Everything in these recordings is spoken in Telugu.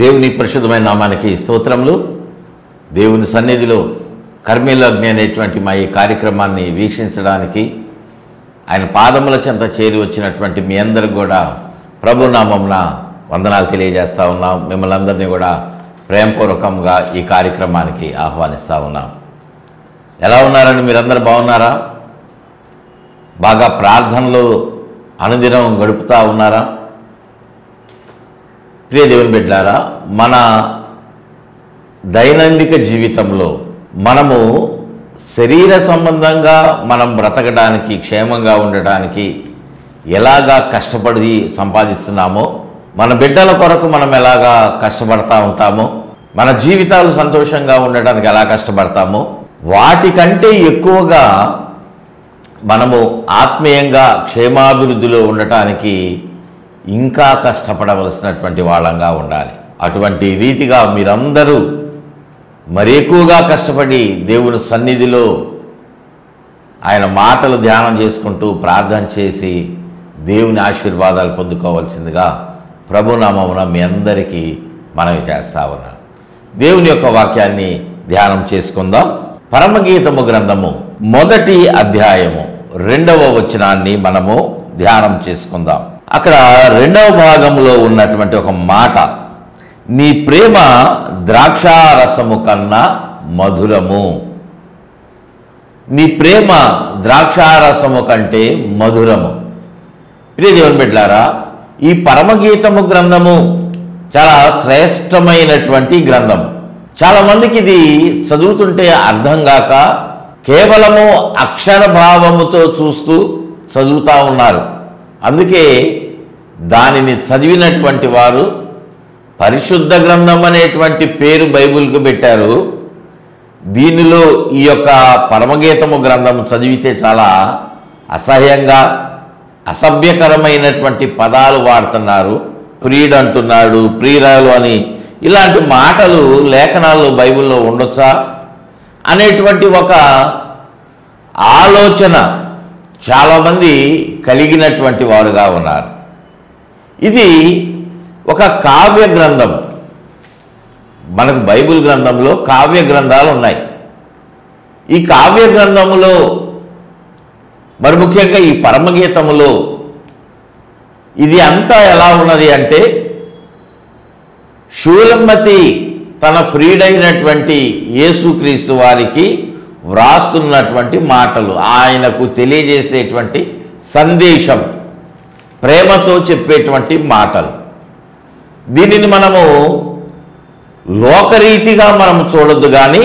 దేవుని పరిశుద్ధమైన నామానికి స్తోత్రములు. దేవుని సన్నిధిలో కర్మేలగ్ని అనేటువంటి మా ఈ కార్యక్రమాన్ని వీక్షించడానికి ఆయన పాదముల చెంత చేరి వచ్చినటువంటి మీ అందరికి కూడా ప్రభు నామమున వందనాలు తెలియజేస్తూ ఉన్నాం. మిమ్మల్ని అందరినీ కూడా ప్రేమపూర్వకంగా ఈ కార్యక్రమానికి ఆహ్వానిస్తూ ఉన్నాం. ఎలా ఉన్నారని మీరందరూ బాగున్నారా? బాగా ప్రార్థనలు అనుదినం గడుపుతూ ఉన్నారా? ప్రియ దేవుని బిడ్డలారా, మన దైనందిక జీవితంలో మనము శరీర సంబంధంగా మనం బ్రతకడానికి, క్షేమంగా ఉండడానికి ఎలాగా కష్టపడి సంపాదిస్తున్నామో, మన బిడ్డల కొరకు మనం ఎలాగా కష్టపడతా ఉంటామో, మన జీవితాలు సంతోషంగా ఉండడానికి ఎలా కష్టపడతామో, వాటికంటే ఎక్కువగా మనము ఆత్మీయంగా క్షేమాభివృద్ధిలో ఉండటానికి ఇంకా కష్టపడవలసినటువంటి వాళ్ళంగా ఉండాలి. అటువంటి రీతిగా మీరందరూ మరి ఎక్కువగా కష్టపడి దేవుని సన్నిధిలో ఆయన మాటలు ధ్యానం చేసుకుంటూ ప్రార్థన చేసి దేవుని ఆశీర్వాదాలు పొందుకోవాల్సిందిగా ప్రభునామమున మీ అందరికీ మనవి చేస్తా ఉన్నా. దేవుని యొక్క వాక్యాన్ని ధ్యానం చేసుకుందాం. పరమగీతము గ్రంథము 1వ అధ్యాయము 2వ వచనాన్ని మనము ధ్యానం చేసుకుందాం. అక్కడ 2వ భాగంలో ఉన్నటువంటి ఒక మాట, నీ ప్రేమ ద్రాక్షారసము కన్నా మధురము. నీ ప్రేమ ద్రాక్షారసము కంటే మధురము. ప్రియ దేవుని బిడ్డలారా, ఈ పరమగీతము గ్రంథము చాలా శ్రేష్టమైనటువంటి గ్రంథము. చాలామందికి ఇది చదువుతుంటే అర్థం కాక కేవలము అక్షర భావముతో చూస్తూ చదువుతూ ఉన్నారు. అందుకే దానిని చదివినటువంటి వారు పరిశుద్ధ గ్రంథం అనేటువంటి పేరు బైబిల్కు పెట్టారు. దీనిలో ఈ యొక్క పరమగీతము గ్రంథం చదివితే చాలా అసహ్యంగా, అసభ్యకరమైనటువంటి పదాలు వాడుతున్నారు. ప్రియుడు అంటున్నాడు, ప్రియురాలు అని, ఇలాంటి మాటలు లేఖనాల్లో బైబిల్లో ఉండొచ్చా అనేటువంటి ఒక ఆలోచన చాలామంది కలిగినటువంటి వారుగా ఉన్నారు. ఇది ఒక కావ్య గ్రంథం. మనకు బైబిల్ గ్రంథంలో కావ్య గ్రంథాలు ఉన్నాయి. ఈ కావ్య గ్రంథములో మరి ముఖ్యంగా ఈ పరమగీతములో ఇది అంతా ఎలా ఉన్నది అంటే, షూలమ్మతి తన ప్రియుడైనటువంటి యేసుక్రీస్తు వారికి వ్రాస్తున్నటువంటి మాటలు, ఆయనకు తెలియజేసేటువంటి సందేశం, ప్రేమతో చెప్పేటువంటి మాటలు. దీనిని మనము లోకరీతిగా మనం చూడొద్దు, కానీ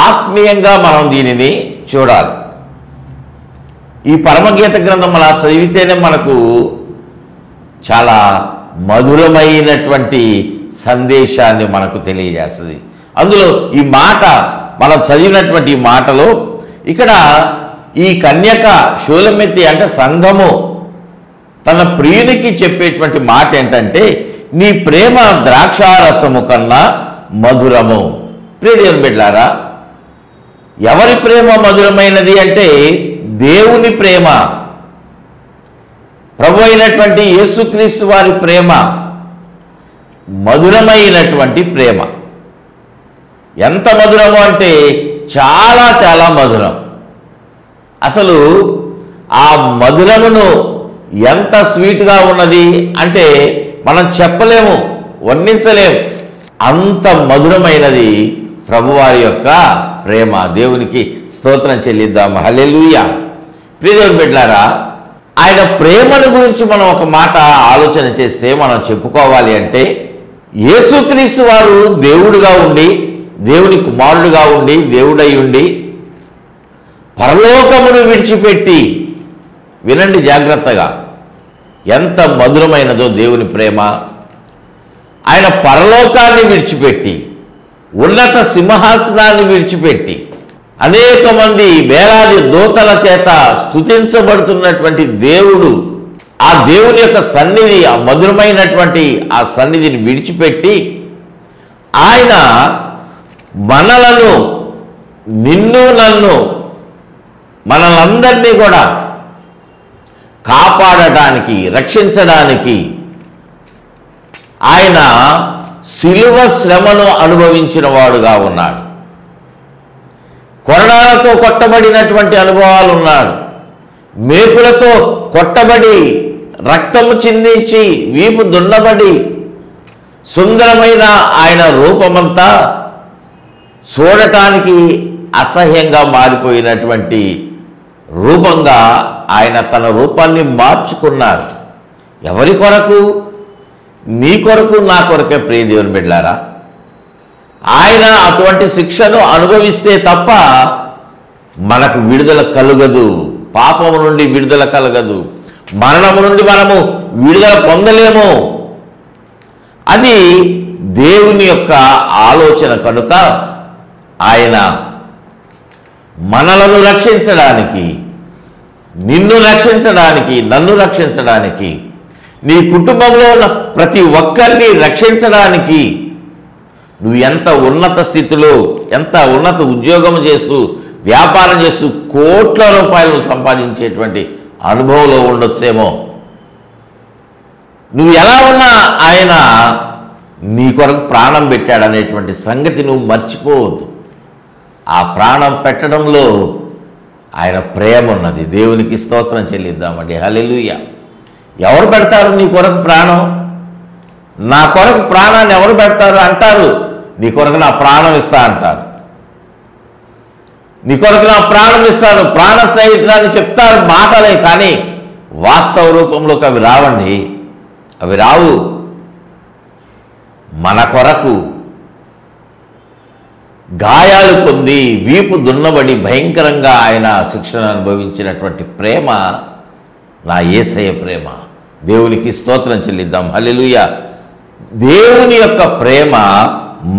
ఆత్మీయంగా మనం దీనిని చూడాలి. ఈ పరమగీత గ్రంథం అలా చదివితేనే మనకు చాలా మధురమైనటువంటి సందేశాన్ని మనకు తెలియజేస్తుంది. అందులో ఈ మాట మనం చదివినటువంటి ఈ మాటలో ఇక్కడ ఈ కన్యక షూలమ్మతి అంటే సంఘము తన ప్రియునికి చెప్పేటువంటి మాట ఏంటంటే, నీ ప్రేమ ద్రాక్షారసము కన్నా మధురము. ప్రియ దేవుని బిడ్డలారా, ఎవరి ప్రేమ మధురమైనది అంటే దేవుని ప్రేమ, ప్రభు అయినటువంటి యేసుక్రీస్తు వారి ప్రేమ మధురమైనటువంటి ప్రేమ. ఎంత మధురము అంటే చాలా చాలా మధురం. అసలు ఆ మధురమును ఎంత స్వీట్గా ఉన్నది అంటే మనం చెప్పలేము, వర్ణించలేము. అంత మధురమైనది ప్రభువారి యొక్క ప్రేమ. దేవునికి స్తోత్రం చెల్లిద్దాం. హల్లెలూయా. ప్రియ దేవుని బిడ్డలారా, ఆయన ప్రేమను గురించి మనం ఒక మాట ఆలోచన చేస్తే మనం చెప్పుకోవాలి అంటే, యేసుక్రీస్తు వారు దేవుడుగా ఉండి, దేవుని కుమారుడుగా ఉండి, దేవుడై ఉండి, పరలోకమును విడిచిపెట్టి, వినండి జాగ్రత్తగా, ఎంత మధురమైనదో దేవుని ప్రేమ. ఆయన పరలోకాన్ని విడిచిపెట్టి, ఉన్నత సింహాసనాన్ని విడిచిపెట్టి, అనేక మంది వేలాది దూతల చేత స్తుతించబడుతున్నటువంటి దేవుడు, ఆ దేవుని యొక్క సన్నిధి, ఆ మధురమైనటువంటి ఆ సన్నిధిని విడిచిపెట్టి, ఆయన మనలను, నిన్ను నన్ను, మనలందరినీ కూడా కాపాడటానికి, రక్షించడానికి ఆయన శిలువ శ్రమను అనుభవించిన వాడుగా ఉన్నాడు. కొరడాలతో కొట్టబడినటువంటి అనుభవాలు ఉన్నాడు. మేకులతో కొట్టబడి రక్తము చిందించి వీపు దున్నబడి సుందరమైన ఆయన రూపమంతా చూడటానికి అసహ్యంగా మారిపోయినటువంటి రూపంగా ఆయన తన రూపాన్ని మార్చుకున్నాడు. ఎవరి కొరకు? నీ కొరకు, నా కొరకే ప్రియ దేవుని బిడ్డలారా. ఆయన అటువంటి శిక్షను అనుభవిస్తే తప్ప మనకు విడుదల కలుగదు. పాపము నుండి విడుదల కలగదు. మరణము నుండి మనము విడుదల పొందలేము. అది దేవుని యొక్క ఆలోచన కనుక ఆయన మనలను రక్షించడానికి, నిన్ను రక్షించడానికి, నన్ను రక్షించడానికి, నీ కుటుంబంలో ఉన్న ప్రతి ఒక్కరిని రక్షించడానికి, నువ్వు ఎంత ఉన్నత స్థితిలో, ఎంత ఉన్నత ఉద్యోగం చేస్తూ, వ్యాపారం చేస్తూ కోట్ల రూపాయలు సంపాదించేటువంటి అనుభవంలో ఉండొచ్చేమో, నువ్వు ఎలా ఉన్నా ఆయన నీ కొరకు ప్రాణం పెట్టాడనేటువంటి సంగతి నువ్వు మర్చిపోవద్దు. ఆ ప్రాణం పెట్టడంలో ఆయన ప్రేమ ఉన్నది. దేవునికి స్తోత్రం చెల్లిద్దామండి. హల్లెలూయా. ఎవరు పెడతారు నీ కొరకు ప్రాణం? నా కొరకు ప్రాణాన్ని ఎవరు పెడతారు అంటారు? నీ కొరకు నా ప్రాణం ఇస్తా అంటారు. నీ కొరకు నా ప్రాణం ఇస్తాను, ప్రాణ స్నేహితులని చెప్తారు మాటలే, కానీ వాస్తవ రూపంలోకి అవి రావండి. అవి రావు. మన కొరకు గాయాలు పొంది వీపు దున్నబడి భయంకరంగా ఆయన శిక్షణ అనుభవించినటువంటి ప్రేమ నా యేసయ్య ప్రేమ. దేవునికి స్తోత్రం చెల్లిద్దాం. హల్లెలూయా. దేవుని యొక్క ప్రేమ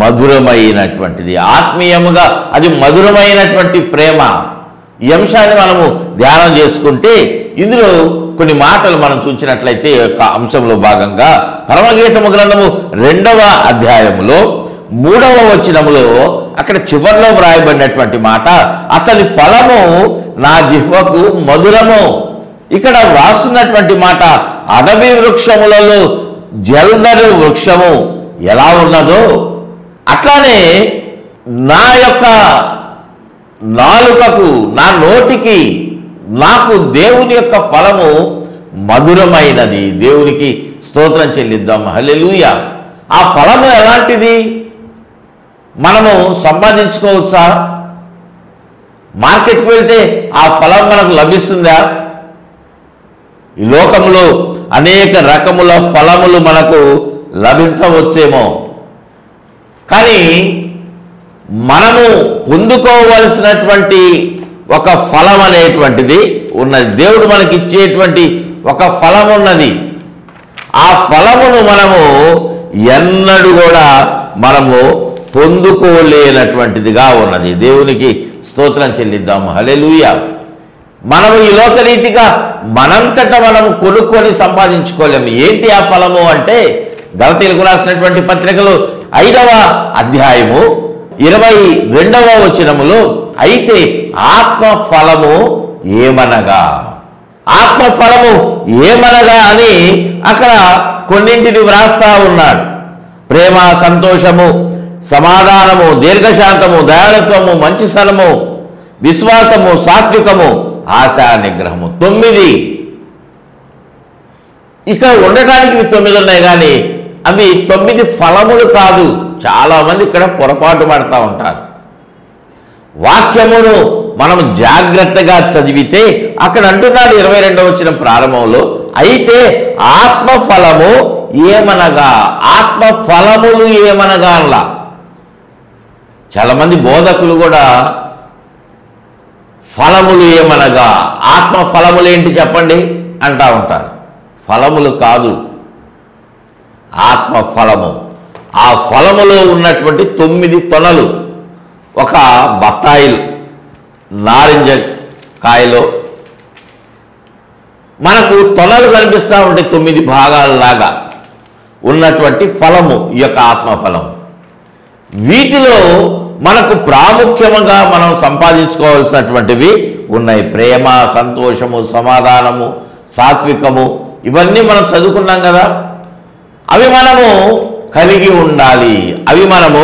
మధురమైనటువంటిది. ఆత్మీయముగా అది మధురమైనటువంటి ప్రేమ. ఈ అంశాన్ని మనము ధ్యానం చేసుకుంటే ఇందులో కొన్ని మాటలు మనం చూసినట్లయితే ఈ యొక్క అంశంలో భాగంగా పరమగీతము గ్రంథము 2వ అధ్యాయములో 3వ వచనములో అక్కడ చివర్లో వ్రాయబడినటువంటి మాట, అతని ఫలము నా జిహ్వకు మధురము. ఇక్కడ వ్రాస్తున్నటువంటి మాట, అడవి వృక్షములలో జల్దరు వృక్షము ఎలా ఉన్నదో అట్లానే నా యొక్క నాలుకకు, నా నోటికి, నాకు దేవుని యొక్క ఫలము మధురమైనది. దేవునికి స్తోత్రం చెల్లిద్దాం. హల్లెలూయా. ఆ ఫలము ఎలాంటిది? మనము సంపాదించుకోవచ్చా? మార్కెట్కి వెళ్తే ఆ ఫలం మనకు లభిస్తుందా? ఈ లోకంలో అనేక రకముల ఫలములు మనకు లభించవచ్చేమో, కానీ మనము పొందుకోవలసినటువంటి ఒక ఫలం అనేటువంటిది ఉన్నది. దేవుడు మనకి ఇచ్చేటువంటి ఒక ఫలం ఉన్నది. ఆ ఫలమును మనము ఎన్నడూ కూడా మనము పొందుకోలేనటువంటిదిగా ఉన్నది. దేవునికి స్తోత్రం చెల్లిద్దాము. హల్లెలూయా. మనము ఈ లోకరీతిగా మనంతట మనము కొనుక్కొని సంపాదించుకోలేము. ఏంటి ఆ ఫలము అంటే, గలతీయులకు రాసినటువంటి పత్రికలో 5వ అధ్యాయము 22వ వచనములో, అయితే ఆత్మ ఫలము ఏమనగా, ఆత్మ ఫలము ఏమనగా అని అక్కడ కొన్నింటిని వ్రాస్తా ఉన్నాడు. ప్రేమ, సంతోషము, సమాధానము, దీర్ఘశాంతము, దయాళుత్వము, మంచితనము, విశ్వాసము, సాత్వికము, ఆశా నిగ్రహము. 9. ఇక ఉండటానికి 9 ఉన్నాయి, కానీ అవి 9 ఫలములు కాదు. చాలామంది ఇక్కడ పొరపాటు పడతా ఉంటారు. వాక్యమును మనం జాగ్రత్తగా చదివితే అక్కడ అంటున్నాడు 22వ వచనం ప్రారంభంలో, అయితే ఆత్మ ఫలము ఏమనగా, ఆత్మ ఫలములు ఏమనగా అలా. చాలామంది బోధకులు కూడా ఫలములు ఏమనగా, ఆత్మ ఫలములు ఏంటి చెప్పండి అంటా ఉంటారు. ఫలములు కాదు, ఆత్మ ఫలము. ఆ ఫలములో ఉన్నటువంటి 9 తొనలు. ఒక బత్తాయిలు, నారింజ కాయలో మనకు తొనలు కనిపిస్తూ ఉంటాయి. 9 భాగాలలాగా ఉన్నటువంటి ఫలము ఈ యొక్క ఆత్మ ఫలం. వీటిలో మనకు ప్రాముఖ్యంగా మనం సంపాదించుకోవాల్సినటువంటివి ఉన్నాయి. ప్రేమ, సంతోషము, సమాధానము, సాత్వికము, ఇవన్నీ మనం చదువుకున్నాం కదా. అవి మనము కలిగి ఉండాలి. అవి మనము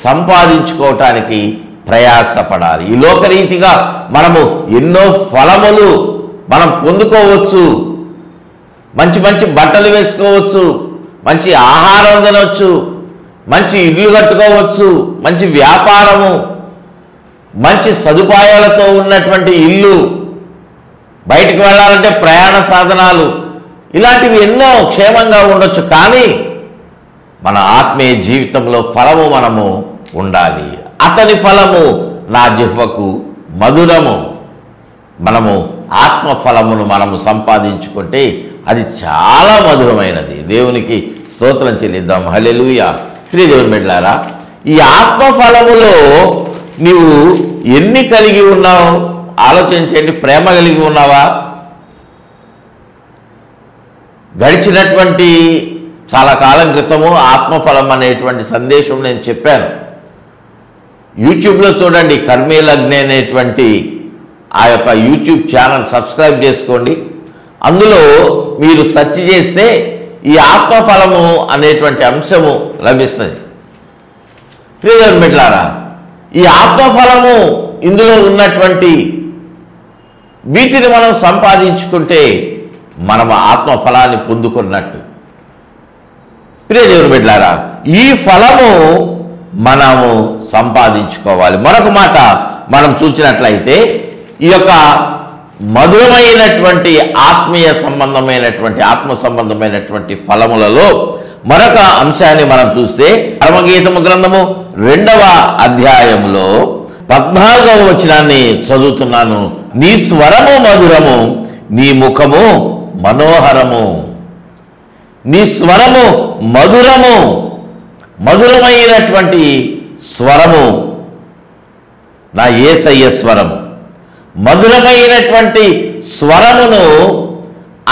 సంపాదించుకోవటానికి ప్రయాసపడాలి. ఈ లోకరీతిగా మనము ఎన్నో ఫలములు మనం పొందుకోవచ్చు. మంచి మంచి బట్టలు వేసుకోవచ్చు, మంచి ఆహారం తినవచ్చు, మంచి ఇల్లు కట్టుకోవచ్చు, మంచి వ్యాపారము, మంచి సదుపాయాలతో ఉన్నటువంటి ఇల్లు, బయటికి వెళ్ళాలంటే ప్రయాణ సాధనాలు, ఇలాంటివి ఎన్నో క్షేమంగా ఉండొచ్చు. కానీ మన ఆత్మీయ జీవితంలో ఫలము మనము ఉండాలి. అతని ఫలము నా జిహ్వకు మధురము. మనము ఆత్మ ఫలమును మనము సంపాదించుకుంటే అది చాలా మధురమైనది. దేవునికి స్తోత్రం చెల్లిద్దాం. హల్లెలూయా. ప్రియ దేవుని బిడ్డలారా, ఈ ఆత్మ ఫలములో నీవు ఎన్ని కలిగి ఉన్నావు ఆలోచించండి. ప్రేమ కలిగి ఉన్నావా? గడిచినటువంటి చాలా కాలం క్రితము ఆత్మఫలం అనేటువంటి సందేశం నేను చెప్పాను. యూట్యూబ్లో చూడండి, కర్మేలగ్ని అనేటువంటి ఆ యొక్క యూట్యూబ్ ఛానల్ సబ్స్క్రైబ్ చేసుకోండి. అందులో మీరు సెర్చ్ చేస్తే ఈ ఆత్మఫలము అనేటువంటి అంశము లభిస్తుంది. ప్రియమైన బిడ్డలారా, ఈ ఆత్మఫలము ఇందులో ఉన్నటువంటి వీటిని మనం సంపాదించుకుంటే మనం ఆత్మఫలాన్ని పొందుకున్నట్టు. ప్రియ దేవుని బిడ్డలారా, ఈ ఫలము మనము సంపాదించుకోవాలి. మరొక మాట మనం చూసినట్లయితే ఈ యొక్క మధురమైనటువంటి ఆత్మీయ సంబంధమైనటువంటి ఆత్మ సంబంధమైనటువంటి ఫలములలో మరొక అంశాన్ని మనం చూస్తే పరమగీతము గ్రంథము 2వ అధ్యాయములో 14వ వచనాన్ని చదువుతున్నాను. నీ స్వరము మధురము, నీ ముఖము మనోహరము. నీ స్వరము మధురము, మధురమైనటువంటి స్వరము నా యేసయ్య స్వరము. మధురమైనటువంటి స్వరమును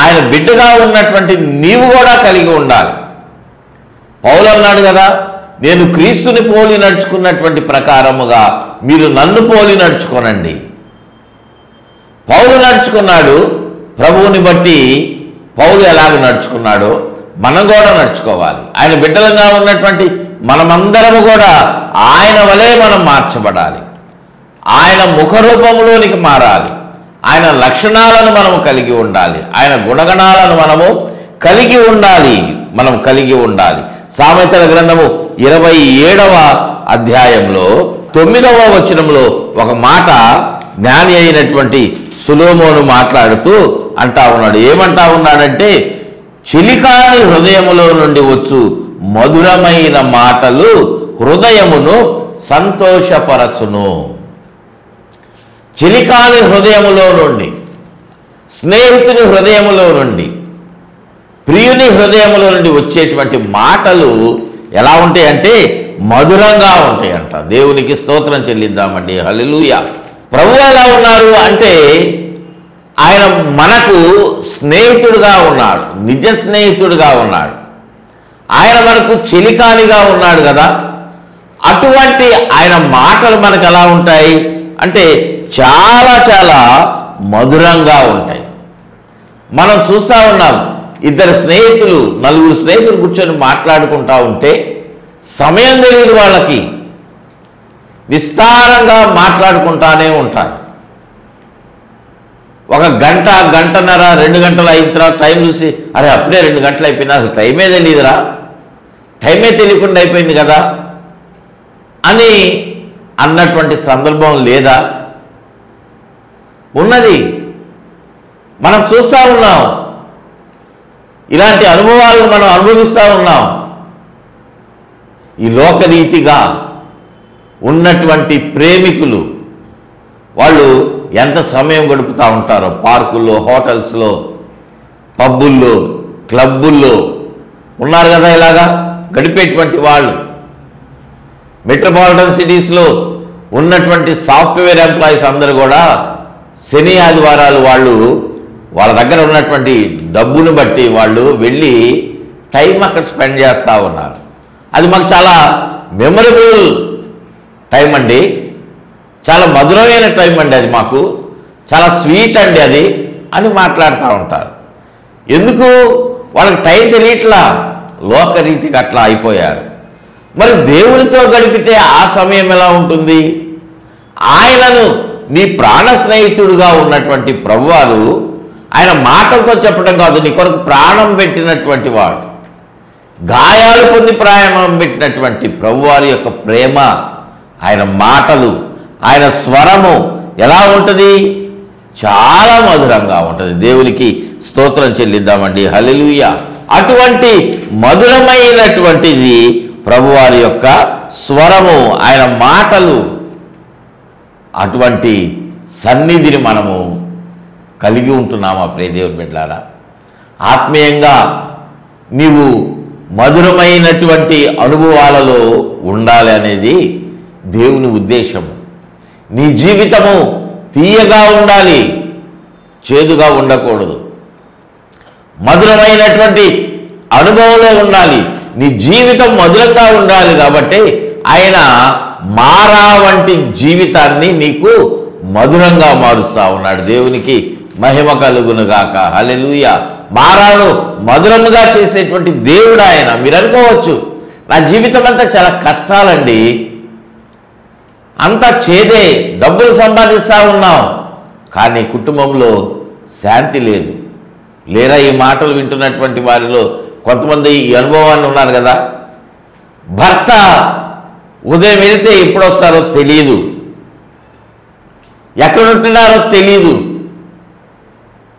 ఆయన బిడ్డగా ఉన్నటువంటి నీవు కూడా కలిగి ఉండాలి. పౌలు అన్నాడు కదా, నేను క్రీస్తుని పోలి నడుచుకున్నటువంటి ప్రకారముగా మీరు నన్ను పోలి నడుచుకోనండి. పౌలు నడుచుకున్నాడు. ప్రభువుని బట్టి పౌలు ఎలాగ నడుచుకున్నాడో మనం కూడా నడుచుకోవాలి. ఆయన బిడ్డలుగా ఉన్నటువంటి మనమందరము కూడా ఆయన వలె మనం మార్చబడాలి. ఆయన ముఖరూపంలోనికి మారాలి. ఆయన లక్షణాలను మనము కలిగి ఉండాలి. ఆయన గుణగణాలను మనము కలిగి ఉండాలి. మనం కలిగి ఉండాలి. సామెతల గ్రంథము 27వ అధ్యాయంలో 9వ వచనంలో ఒక మాట జ్ఞాని అయినటువంటి సొలొమోను మాట్లాడుతూ అంటా ఉన్నాడు. ఏమంటా ఉన్నాడంటే, చిలికాని హృదయములో నుండి వచ్చు మధురమైన మాటలు హృదయమును సంతోషపరచును. చిలికాని హృదయములో నుండి, స్నేహితుని హృదయములో నుండి, ప్రియుని హృదయములో నుండి వచ్చేటువంటి మాటలు ఎలా ఉంటాయంటే మధురంగా ఉంటాయంట. దేవునికి స్తోత్రం చెల్లిద్దామండి. హల్లెలూయా. ప్రభువు ఎలా ఉన్నారు అంటే ఆయన మనకు స్నేహితుడుగా ఉన్నాడు, నిజ స్నేహితుడుగా ఉన్నాడు. ఆయన మనకు చిలికానిగా ఉన్నాడు కదా. అటువంటి ఆయన మాటలు మనకు ఎలా ఉంటాయి అంటే చాలా చాలా మధురంగా ఉంటాయి. మనం చూస్తూ ఉన్నాం, ఇద్దరు స్నేహితులు, నలుగురు స్నేహితులు కూర్చొని మాట్లాడుకుంటూ ఉంటే సమయం తెలియదు వాళ్ళకి. విస్తారంగా మాట్లాడుకుంటానే ఉంటారు. ఒక గంట, గంటన్నర, 2 గంటలు అయిన తర్వాత టైం చూసి, అరే అప్పుడే 2 గంటలు అయిపోయింది, అసలు టైమే తెలియదురా, టైమే తెలియకుండా అయిపోయింది కదా అని అన్నటువంటి సందర్భం లేదా? ఉన్నది. మనం చూస్తూ ఉన్నాం. ఇలాంటి అనుభవాలను మనం అనుభవిస్తూ ఉన్నాం. ఈ లోకరీతిగా ఉన్నటువంటి ప్రేమికులు వాళ్ళు ఎంత సమయం గడుపుతూ ఉంటారో పార్కుల్లో, హోటల్స్లో, పబ్బుల్లో, క్లబ్బుల్లో ఉన్నారు కదా. ఇలాగా గడిపేటువంటి వాళ్ళు మెట్రోపాలిటన్ సిటీస్లో ఉన్నటువంటి సాఫ్ట్వేర్ ఎంప్లాయీస్ అందరూ కూడా శని ఆదివారాలు వాళ్ళు వాళ్ళ దగ్గర ఉన్నటువంటి డబ్బును బట్టి వాళ్ళు వెళ్ళి టైం అక్కడ స్పెండ్ చేస్తూ ఉన్నారు. అది మాకు చాలా మెమరబుల్ టైం అండి, చాలా మధురమైన టైం అండి, అది మాకు చాలా స్వీట్ అండి అది అని మాట్లాడుతూ ఉంటారు. ఎందుకు? వాళ్ళకి టైం తెలియట్లా. లోకరీతికి అట్లా అయిపోయారు. మరి దేవునితో గడిపితే ఆ సమయం ఎలా ఉంటుంది? ఆయనను నీ ప్రాణ స్నేహితుడుగా ఉన్నటువంటి ప్రభువారు ఆయన మాటలతో చెప్పడం కాదు, నీ కొరకు ప్రాణం పెట్టినటువంటి వాడు, గాయాలు పొంది ప్రాణం పెట్టినటువంటి ప్రభువారి యొక్క ప్రేమ, ఆయన మాటలు, ఆయన స్వరము ఎలా ఉంటుంది? చాలా మధురంగా ఉంటుంది. దేవునికి స్తోత్రం చెల్లిద్దామండి. హల్లెలూయా. అటువంటి మధురమైనటువంటిది ప్రభువారి యొక్క స్వరము, ఆయన మాటలు. అటువంటి సన్నిధిని మనము కలిగి ఉంటున్నామా ప్రియ దేవుని బిడ్డలారా? ఆత్మీయంగా నీవు మధురమైనటువంటి అనుభవాలలో ఉండాలి అనేది దేవుని ఉద్దేశము. నీ జీవితము తీయగా ఉండాలి, చేదుగా ఉండకూడదు. మధురమైనటువంటి అనుభవంలో ఉండాలి, నీ జీవితం మధురంగా ఉండాలి. కాబట్టి ఆయన మారా వంటి జీవితాన్ని నీకు మధురంగా మారుస్తా ఉన్నాడు. దేవునికి మహిమ కలుగునుగాక. హల్లెలూయా. మారాను మధురముగా చేసేటువంటి దేవుడు ఆయన. మీరు అనుకోవచ్చు, నా జీవితం అంతా చాలా కష్టాలండి, అంతా చేదే, డబ్బులు సంపాదిస్తూ ఉన్నాం, కానీ కుటుంబంలో శాంతి లేదు. లేరా ఈ మాటలు వింటున్నటువంటి వారిలో కొంతమంది ఈ అనుభవాన్ని ఉన్నారు కదా. భర్త ఉదయం వెళితే ఎప్పుడు వస్తారో తెలియదు, ఎక్కడ ఉంటున్నారో తెలియదు,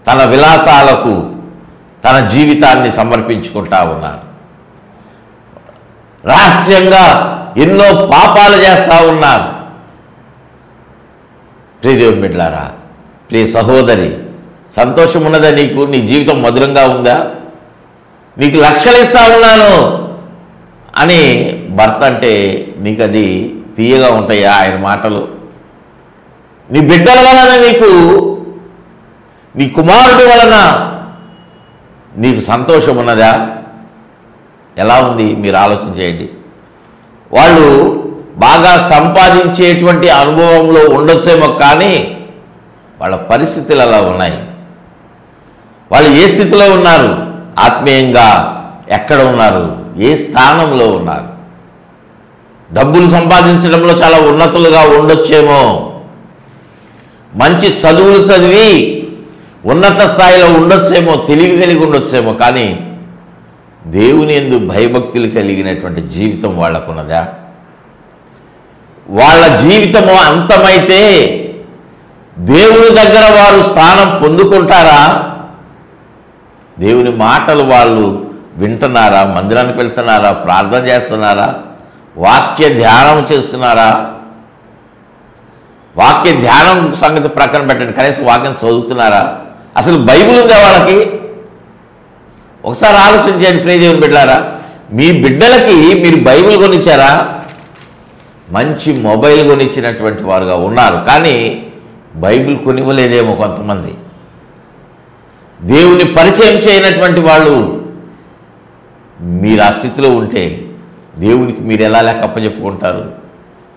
తన విలాసాలకు తన జీవితాన్ని సమర్పించుకుంటా ఉన్నారు. రహస్యంగా ఎన్నో పాపాలు చేస్తూ ఉన్నారు. ప్రియ దేవుని బిడ్డలారా, ప్రియ సహోదరి, సంతోషం ఉన్నదా నీకు? నీ జీవితం మధురంగా ఉందా? నీకు లక్షలు ఇస్తా ఉన్నాను అని భర్త అంటే నీకు అది తీయగా ఉంటాయా ఆయన మాటలు? నీ బిడ్డల వలన నీకు, నీ కుమారుడి వలన నీకు సంతోషం ఉన్నదా? ఎలా ఉంది మీరు ఆలోచన చేయండి. వాళ్ళు బాగా సంపాదించేటువంటి అనుభవంలో ఉండొచ్చేమో, కానీ వాళ్ళ పరిస్థితులు అలా ఉన్నాయి. వాళ్ళు ఏ స్థితిలో ఉన్నారు? ఆత్మీయంగా ఎక్కడ ఉన్నారు? ఏ స్థానంలో ఉన్నారు? డబ్బులు సంపాదించడంలో చాలా ఉన్నతులుగా ఉండొచ్చేమో, మంచి చదువులు చదివి ఉన్నత స్థాయిలో ఉండొచ్చేమో, తెలివి కలిగి ఉండొచ్చేమో, కానీ దేవుని యందు భయభక్తులు కలిగినటువంటి జీవితం వాళ్ళకున్నదా? వాళ్ళ జీవితము అంతమైతే దేవుని దగ్గర వారు స్థానం పొందుకుంటారా? దేవుని మాటలు వాళ్ళు వింటున్నారా? మందిరానికి వెళ్తున్నారా? ప్రార్థన చేస్తున్నారా? వాక్య ధ్యానం చేస్తున్నారా? వాక్య ధ్యానం సంగతి ప్రక్కన పెట్టండి, కనీసం వాక్యం చదువుతున్నారా? అసలు బైబిల్ ఉందా వాళ్ళకి? ఒకసారి ఆలోచన చేయండి ప్రియ దేవుని బిడ్డలారా. మీ బిడ్డలకి మీరు బైబిల్ కొనిచ్చారా? మంచి మొబైల్ కొనిచ్చినటువంటి వారుగా ఉన్నారు, కానీ బైబిల్ కొనివ్వలేదేమో కొంతమంది. దేవుని పరిచయం చేయనటువంటి వాళ్ళు మీరు ఆ స్థితిలో ఉంటే దేవునికి మీరు ఎలా లెక్క అప్పచెప్పుకుంటారు?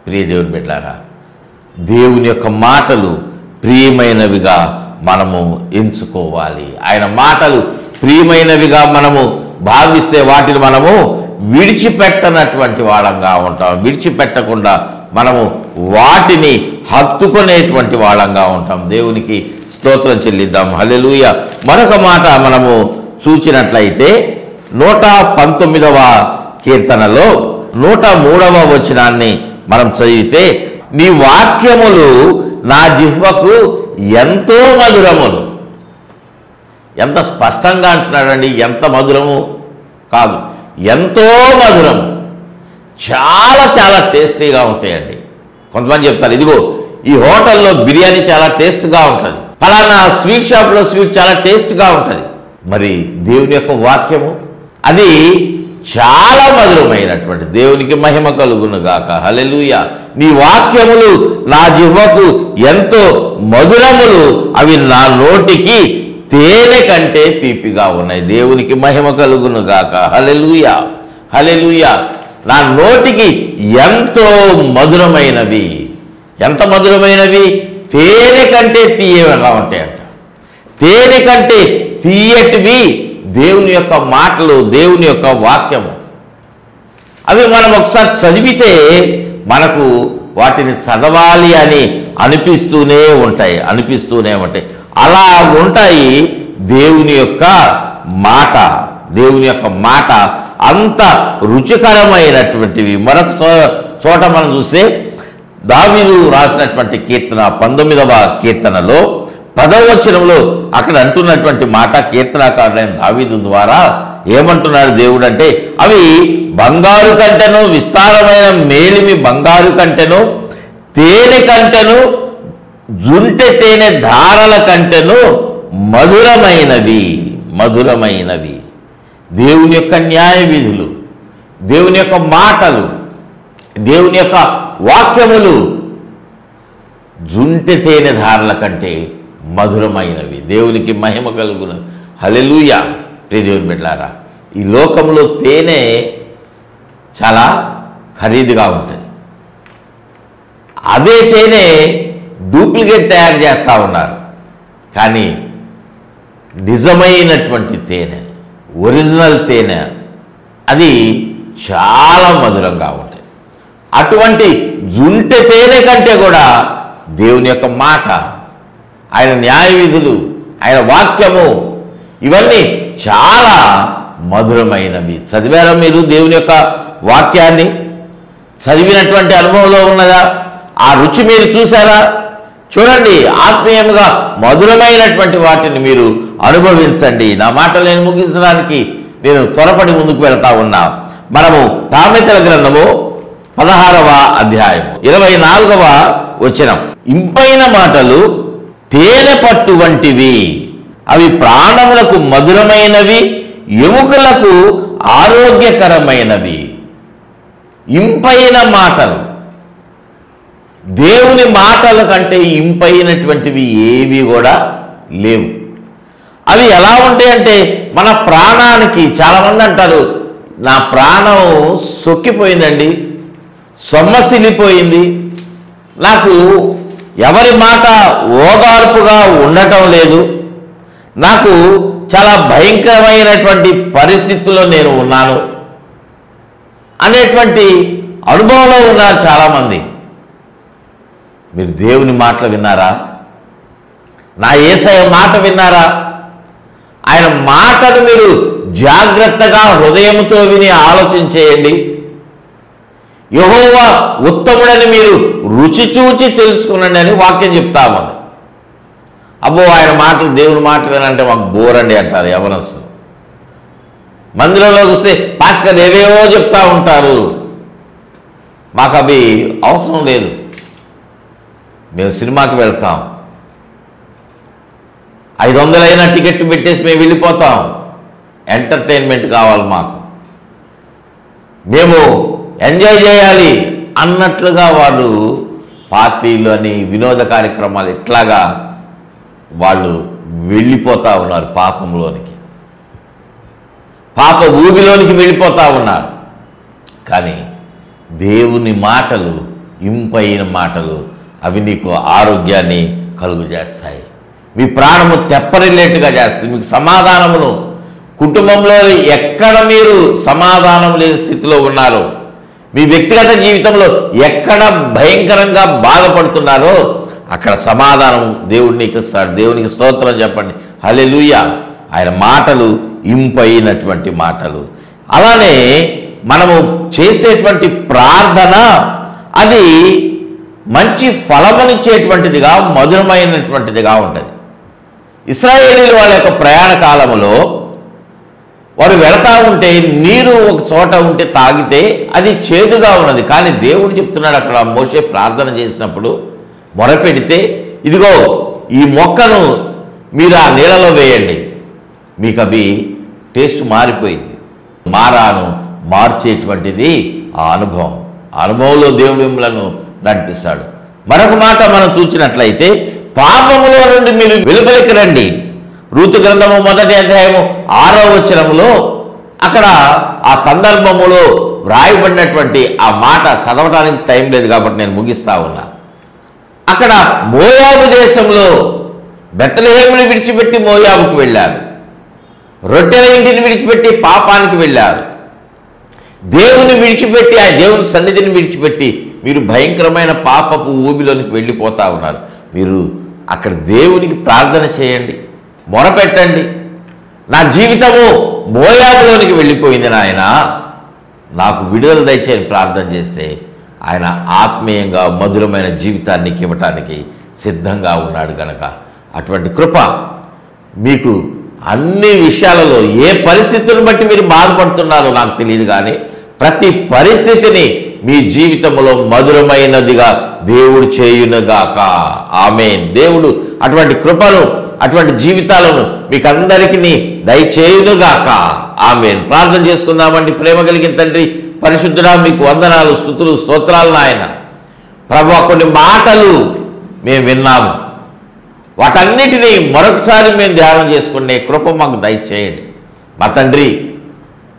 ప్రియ దేవుని బిడ్డలారా, దేవుని యొక్క మాటలు ప్రియమైనవిగా మనము ఎంచుకోవాలి. ఆయన మాటలు ప్రియమైనవిగా మనము భావిస్తే వాటిని మనము విడిచిపెట్టనటువంటి వాళ్ళంగా ఉంటాం. విడిచిపెట్టకుండా మనము వాటిని హత్తుకునేటువంటి వాళ్ళంగా ఉంటాం. దేవునికి స్తోత్రం చెల్లిద్దాం. హల్లెలూయా. మరొక మాట మనము చూచినట్లయితే 119వ కీర్తనలో 103వ వచనాన్ని మనం చదివితే, నీ వాక్యములు నా జిహ్వకు ఎంతో మధురములు. ఎంత స్పష్టంగా అంటున్నాడండి, ఎంత మధురము కాదు, ఎంతో మధురము. చాలా చాలా టేస్టీగా ఉంటాయండి. కొంతమంది చెప్తారు, ఇదిగో ఈ హోటల్లో బిర్యానీ చాలా టేస్ట్గా ఉంటుంది, ఫలానా స్వీట్ షాప్లో స్వీట్ చాలా టేస్ట్గా ఉంటుంది. మరి దేవుని యొక్క వాక్యము అది చాలా మధురమైనటువంటి. దేవునికి మహిమ కలుగును గాక. హల్లెలూయా. నీ వాక్యములు నా జిహ్వకు ఎంతో మధురములు, అవి నా నోటికి తేనె కంటే తీపిగా ఉన్నాయి. దేవునికి మహిమ కలుగును గాక. హల్లెలూయా. హల్లెలూయా. నా నోటికి ఎంతో మధురమైనవి. ఎంత మధురమైనవి? తేనె కంటే తీయగా ఉంటాయంట. తేనె కంటే తీయటివి దేవుని యొక్క మాటలు, దేవుని యొక్క వాక్యము. అవి మనం ఒకసారి చదివితే మనకు వాటిని చదవాలి అని అనిపిస్తూనే ఉంటాయి. అలా ఉంటాయి దేవుని యొక్క మాట. దేవుని యొక్క మాట అంత రుచికరమైనటువంటివి. మరొక చోట మనం చూస్తే దావీదు రాసినటువంటి కీర్తన 19వ కీర్తనలో 10వ వచనంలో అక్కడ అంటున్నటువంటి మాట, కీర్తనకారుడైన దావీదు ద్వారా ఏమంటున్నాడు దేవుడు అంటే, అవి బంగారు కంటెను, విస్తారమైన మేలిమి బంగారు కంటెను, తేనె కంటెను, జుంటె తేనె ధారల కంటెను మధురమైనవి. దేవుని యొక్క న్యాయ విధులు, దేవుని యొక్క మాటలు, దేవుని యొక్క వాక్యములు జుంటె తేనె ధారల కంటే మధురమైనవి. దేవునికి మహిమ కలుగును. హల్లెలూయా. ప్రియ దేవుని బిడ్డలారా, ఈ లోకంలో తేనె చాలా ఖరీదుగా ఉంటుంది. అదే తేనె డూప్లికేట్ తయారు చేస్తూ ఉన్నారు. కానీ నిజమైనటువంటి తేనె, ఒరిజినల్ తేనె, అది చాలా మధురంగా ఉంటుంది. అటువంటి జుంటె తేనె కంటే కూడా దేవుని యొక్క మాట, ఆయన న్యాయ విధులు, ఆయన వాక్యము, ఇవన్నీ చాలా మధురమైనవి. చదివారా మీరు దేవుని యొక్క వాక్యాన్ని? చదివినటువంటి అనుభవంలో ఉన్నదా? ఆ రుచి మీరు చూసారా? చూడండి, ఆత్మీయంగా మధురమైనటువంటి వాటిని మీరు అనుభవించండి. నా మాటలు నేను ముగించడానికి నేను త్వరపడి ముందుకు వెళ్తా ఉన్నా. మనము సామెతల గ్రంథము 16వ అధ్యాయం 24వ వచనం. ఇంపైన మాటలు తేనె పట్టు వంటివి, అవి ప్రాణములకు మధురమైనవి, ఎముకలకు ఆరోగ్యకరమైనవి. ఇంపైన మాటలు, దేవుని మాటల కంటే ఇంపైనటువంటివి ఏవి కూడా లేవు. అవి ఎలా ఉంటాయంటే మన ప్రాణానికి, చాలామంది అంటారు నా ప్రాణం సొక్కిపోయిందండి, సొమ్మసిల్లిపోయింది, నాకు ఎవరి మాట ఓదార్పుగా ఉండటం లేదు, నాకు చాలా భయంకరమైనటువంటి పరిస్థితుల్లో నేను ఉన్నాను అనేటువంటి అనుభవంలో ఉన్నారు చాలామంది. మీరు దేవుని మాటలు విన్నారా? నా యేసయ్య మాట విన్నారా? ఆయన మాటను మీరు జాగ్రత్తగా హృదయంతో విని ఆలోచించేయండి. యెహోవా ఉత్తముడని మీరు రుచి చూచి తెలుసుకునండి అని వాక్యం చెప్తాము. అబ్బో ఆయన మాటలు, దేవుని మాటలు వినంటే మాకు బోరండి అంటారు యవనస్తులు. మందిరంలో చూస్తే పాస్టర్ ఏవేవో చెప్తా ఉంటారు. మాకు అవి అవసరం లేదు. మేము సినిమాకి వెళ్తాం, 500 టికెట్ పెట్టేసి మేము వెళ్ళిపోతాం. ఎంటర్టైన్మెంట్ కావాలి మాకు, మేము ఎంజాయ్ చేయాలి అన్నట్లుగా వాళ్ళు పార్టీలు అని, వినోద కార్యక్రమాలు ఇట్లాగా వాళ్ళు వెళ్ళిపోతూ ఉన్నారు. పాపంలోనికి, పాప ఊబిలోనికి వెళ్ళిపోతూ ఉన్నారు. కానీ దేవుని మాటలు, ఇంపైన మాటలు, అవి నీకు ఆరోగ్యాన్ని కలుగు చేస్తాయి. మీ ప్రాణము తెప్పరిల్లేట్టుగా చేస్తాయి. మీకు సమాధానమును, కుటుంబంలో ఎక్కడ మీరు సమాధానం లేని స్థితిలో ఉన్నారో, మీ వ్యక్తిగత జీవితంలో ఎక్కడ భయంకరంగా బాధపడుతున్నారో అక్కడ సమాధానం దేవుడు నీకు ఇస్తాడు. దేవునికి స్తోత్రం చెప్పండి. హల్లెలూయా. ఆయన మాటలు ఇంపైనటువంటి మాటలు. అలానే మనము చేసేటువంటి ప్రార్థన అది మంచి ఫలమునిచ్చేటువంటిదిగా, మధురమైనటువంటిదిగా ఉంటుంది. ఇశ్రాయేలీయుల వాళ్ళ యొక్క ప్రయాణ కాలంలో వారు వెళతా ఉంటే నీరు ఒక చోట ఉంటే తాగితే అది చేదుగా ఉన్నది. కానీ దేవుడు చెప్తున్నాడు, అక్కడ మోషే ప్రార్థన చేసినప్పుడు మొరపెడితే, ఇదిగో ఈ మొక్కను మీరు ఆ నీళ్ళలో వేయండి, మీకు అవి టేస్ట్ మారిపోయింది. మారాను మార్చేటువంటిది ఆ అనుభవం. ఆ అనుభవంలో దేవుడు మిమ్మలను నడిపిస్తాడు. మరొక మాట మనం చూసినట్లయితే, పాపములో నుండి మీరు వెలుపలికి రండి. రూతు గ్రంథము 1వ అధ్యాయము 6వ వచనంలో అక్కడ ఆ సందర్భములో వ్రాయబడినటువంటి ఆ మాట చదవడానికి టైం లేదు కాబట్టి నేను ముగిస్తా ఉన్నా. అక్కడ మోయాబు దేశంలో బెత్లెహేముని విడిచిపెట్టి మోయాబుకు వెళ్ళారు. రొట్టెల ఇంటిని విడిచిపెట్టి పాపానికి వెళ్ళారు. దేవుని విడిచిపెట్టి, ఆ దేవుని సన్నిధిని విడిచిపెట్టి మీరు భయంకరమైన పాపపు ఊబిలోనికి వెళ్ళిపోతా ఉన్నారు. మీరు అక్కడ దేవునికి ప్రార్థన చేయండి, మొరపెట్టండి. నా జీవితము మోయాబులోనికి వెళ్ళిపోయింది నాయన, నాకు విడుదల దయచేయని ప్రార్థన చేస్తే ఆయన ఆత్మీయంగా మధురమైన జీవితాన్ని ఇవ్వటానికి సిద్ధంగా ఉన్నాడు గనక అటువంటి కృప మీకు అన్ని విషయాలలో, ఏ పరిస్థితులను బట్టి మీరు బాధపడుతున్నారో నాకు తెలియదు, కానీ ప్రతి పరిస్థితిని మీ జీవితంలో మధురమైనదిగా దేవుడు చేయునుగాక. ఆమేన్. దేవుడు అటువంటి కృపను, అటువంటి జీవితాలను మీకు అందరికీ దయచేయునుగాక. ఆమేన్. ప్రార్థన చేసుకుందామండి. ప్రేమ కలిగిన తండ్రి, పరిశుద్ధుడా, మీకు వందనాలు, స్తుతులు, స్తోత్రాలు నాయన. ప్రభువా, కొన్ని మాటలు మేము విన్నాము, వాటన్నిటినీ మరొకసారి మేము ధ్యానం చేసుకునే కృప మాకు దయచేయండి. మా తండ్రి,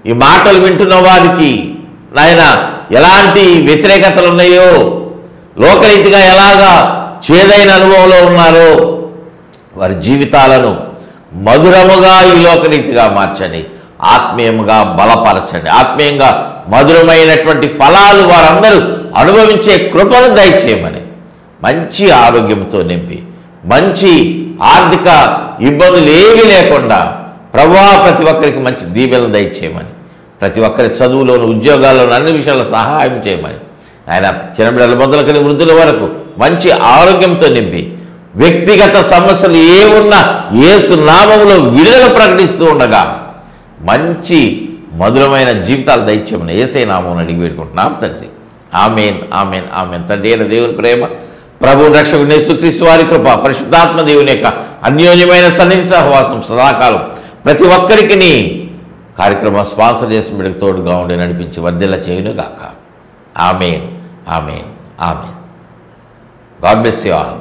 ఈ మాటలు వింటున్న వారికి నాయన ఎలాంటి వ్యతిరేకతలు ఉన్నాయో, లోకరీతిగా ఎలాగా చేదైన అనుభవంలో ఉన్నారో, వారి జీవితాలను మధురముగా ఈ లోకరీతిగా మార్చండి, ఆత్మీయంగా బలపరచండి, ఆత్మీయంగా మధురమైనటువంటి ఫలాలు వారందరూ అనుభవించే కృపను దయచేయమని, మంచి ఆరోగ్యంతో నింపి, మంచి ఆర్థిక ఇబ్బందులు ఏమీ లేకుండా ప్రభువా ప్రతి ఒక్కరికి మంచి దీవెనలు దయచేయమని, ప్రతి ఒక్కరి చదువులోను, ఉద్యోగాల్లోను, అన్ని విషయాల్లో సహాయం చేయమని, ఆయన చిన్నబిడ్డల మొదలుకొని వృద్ధుల వరకు మంచి ఆరోగ్యంతో నింపి, వ్యక్తిగత సమస్యలు ఏమున్నా యేసు నామములో విడుదల ప్రకటిస్తూ ఉండగా మంచి మధురమైన జీవితాలు దయచేయమని యేసయ్య నామమున అడిగి వేడుకుంటున్నాం తండ్రి. ఆమేన్, ఆమేన్, ఆమేన్. తండ్రి అయిన దేవుని ప్రేమ, ప్రభువు రక్షకుడు యేసుక్రీస్తు వారి కృప, పరిశుద్ధాత్మ దేవుని యొక్క అన్యోన్యమైన సన్నిధి సహవాసం సదాకాలం ప్రతి ఒక్కరికి కార్యక్రమం స్పాన్సర్ చేసిన బిడ్డకు తోడుగా ఉండి నడిపించి వర్ధిల్ల చేయునుగాక. ఆమేన్, ఆమేన్, ఆమేన్. God bless you all.